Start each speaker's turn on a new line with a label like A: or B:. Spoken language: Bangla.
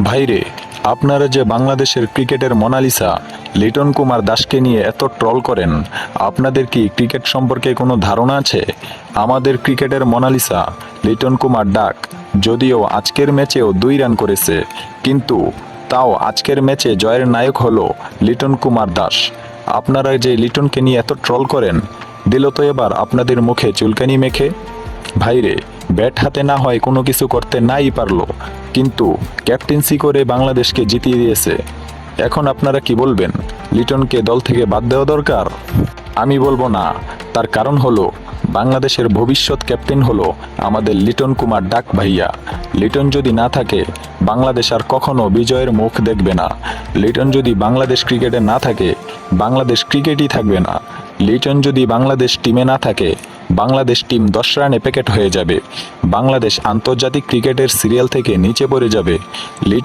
A: ভাইরে, আপনারা যে বাংলাদেশের ক্রিকেটের মোনালিসা লিটন কুমার দাসকে নিয়ে এত ট্রল করেন, আপনাদের কি ক্রিকেট সম্পর্কে কোনো ধারণা আছে? আমাদের ক্রিকেটের মোনালিসা লিটন কুমার ডাক যদিও আজকের ম্যাচেও 2 রান করেছে, কিন্তু তাও আজকের ম্যাচে জয়ের নায়ক হলো লিটন কুমার দাস। আপনারা যে লিটনকে নিয়ে এত ট্রল করেন, দিল তো এবার আপনাদের মুখে চুলকানি মেখে। ভাইরে, ব্যাট হাতে না হয় কোনো কিছু করতে নাই পারলো, কিন্তু ক্যাপ্টেন্সি করে বাংলাদেশকে জিতিয়ে দিয়েছে। এখন আপনারা কি বলবেন, লিটনকে দল থেকে বাদ দেওয়া দরকার? আমি বলবো না। তার কারণ হলো, বাংলাদেশের ভবিষ্যৎ ক্যাপ্টেন হলো আমাদের লিটন কুমার ডাক ভাইয়া। লিটন যদি না থাকে, বাংলাদেশ আর কখনো বিজয়ের মুখ দেখবে না। লিটন যদি বাংলাদেশ ক্রিকেটে না থাকে, বাংলাদেশ ক্রিকেটই থাকবে না। লিটন যদি বাংলাদেশ টিমে না থাকে, বাংলাদেশ টিম 10 রানে প্যাকেট হয়ে যাবে। বাংলাদেশ আন্তর্জাতিক ক্রিকেটের সিরিয়াল থেকে নিচে পড়ে যাবে। লিটন